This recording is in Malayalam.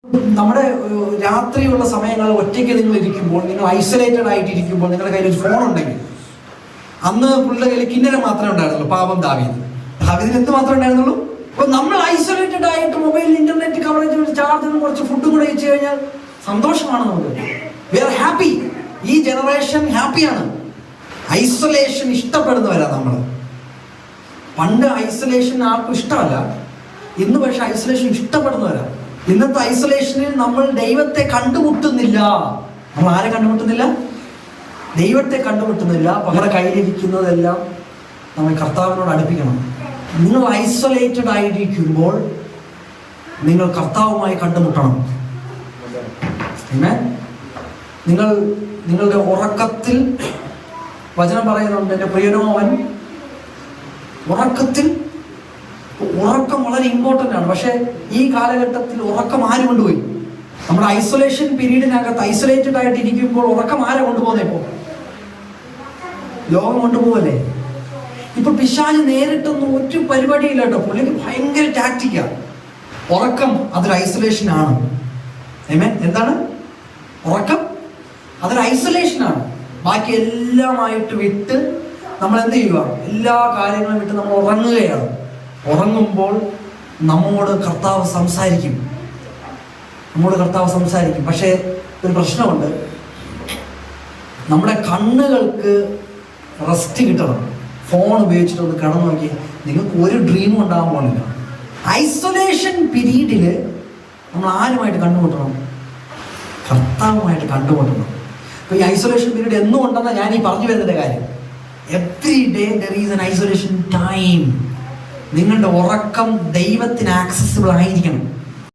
നമ്മുടെ രാത്രിയുള്ള സമയങ്ങളിൽ ഒറ്റയ്ക്ക് നിങ്ങൾ ഇരിക്കുമ്പോൾ, നിങ്ങൾ ഐസൊലേറ്റഡ് ആയിട്ടിരിക്കുമ്പോൾ, നിങ്ങളുടെ കയ്യിൽ ഒരു ഫോൺ ഉണ്ടെങ്കിൽ, അന്ന് പുള്ളിയുടെ കയ്യിൽ കിന്നരം മാത്രമേ ഉണ്ടായിരുന്നുള്ളൂ. പാവം ദാവീദിന് എന്ത് മാത്രമേ ഉണ്ടായിരുന്നുള്ളൂ? അപ്പൊ നമ്മൾ ഐസൊലേറ്റഡ് ആയിട്ട് മൊബൈൽ ഇന്റർനെറ്റ് കവറേജ്, ചാർജറും കുറച്ച് ഫുഡും കൂടെ വെച്ച് കഴിഞ്ഞാൽ സന്തോഷമാണ് നമുക്ക്. We are happy. ഈ ജനറേഷൻ ഹാപ്പിയാണ്. ഐസൊലേഷൻ ഇഷ്ടപ്പെടുന്നവരാ നമ്മൾ. പണ്ട് ഐസൊലേഷൻ ആർക്കും ഇഷ്ടമല്ല, ഇന്ന് പക്ഷെ ഐസൊലേഷൻ ഇഷ്ടപ്പെടുന്നവരാ. ഇന്നത്തെ ഐസൊലേഷനിൽ നമ്മൾ ദൈവത്തെ കണ്ടുമുട്ടുന്നില്ല. നമ്മൾ ആരെ കണ്ടുമുട്ടുന്നില്ല? ദൈവത്തെ കണ്ടുമുട്ടുന്നില്ല. പകരം കയ്യിലിരിക്കുന്നതെല്ലാം നമ്മൾ കർത്താവിനോട് അടുപ്പിക്കണം. നിങ്ങൾ ഐസൊലേറ്റഡ് ആയിരിക്കുമ്പോൾ നിങ്ങൾ കർത്താവുമായി കണ്ടുമുട്ടണം. നിങ്ങളുടെ ഉറക്കത്തിൽ വചനം പറയുന്നുണ്ട്, എൻ്റെ പ്രിയനോ അവൻ ഉറക്കം വളരെ ഇമ്പോർട്ടൻ്റ് ആണ്. പക്ഷേ ഈ കാലഘട്ടത്തിൽ ഉറക്കം ആര് കൊണ്ടുപോയി? നമ്മുടെ ഐസൊലേഷൻ പീരീഡിനകത്ത് ഐസൊലേറ്റഡ് ആയിട്ട് ഇരിക്കുമ്പോൾ ഉറക്കം ആരെ കൊണ്ടുപോകുന്നത്? ഇപ്പോൾ ലോകം കൊണ്ടുപോകല്ലേ. ഇപ്പൊ പിശാച് നേരിട്ടൊന്നും ഒരു പരിപാടിയില്ല കേട്ടോ. പുള്ളിക്ക് ഭയങ്കര ടാക്റ്റിക്കാണ്. ഉറക്കം അതൊരു ഐസൊലേഷനാണ്. എന്താണ് ഉറക്കം? അതൊരു ഐസൊലേഷനാണ്. ബാക്കി എല്ലാമായിട്ട് വിട്ട് നമ്മൾ എന്ത് ചെയ്യുക? എല്ലാ കാര്യങ്ങളും വിട്ട് നമ്മൾ ഉറങ്ങുകയാണ്. ഉറങ്ങുമ്പോൾ നമ്മോട് കർത്താവ് സംസാരിക്കും. പക്ഷേ ഒരു പ്രശ്നമുണ്ട്. നമ്മുടെ കണ്ണുകൾക്ക് റെസ്റ്റ് കിട്ടണം. ഫോൺ ഉപയോഗിച്ചിട്ട് ഒന്ന് കിടന്നു നോക്കി, നിങ്ങൾക്ക് ഒരു ഡ്രീമും ഉണ്ടാകാൻ പോണില്ല. ഐസൊലേഷൻ പീരീഡിൽ നമ്മൾ ആരുമായിട്ട് കണ്ടുമുട്ടണം? കർത്താവുമായിട്ട് കണ്ടുമുട്ടണം. അപ്പൊ ഈ ഐസൊലേഷൻ പീരീഡ് എന്നും ഉണ്ടെന്നാണ് ഞാൻ ഈ പറഞ്ഞു വരുന്നതിന്റെ കാര്യം. Every day there is an isolation time. നിങ്ങളുടെ ഉറക്കം ദൈവത്തിന് ആക്സസിബിൾ ആയിരിക്കണം.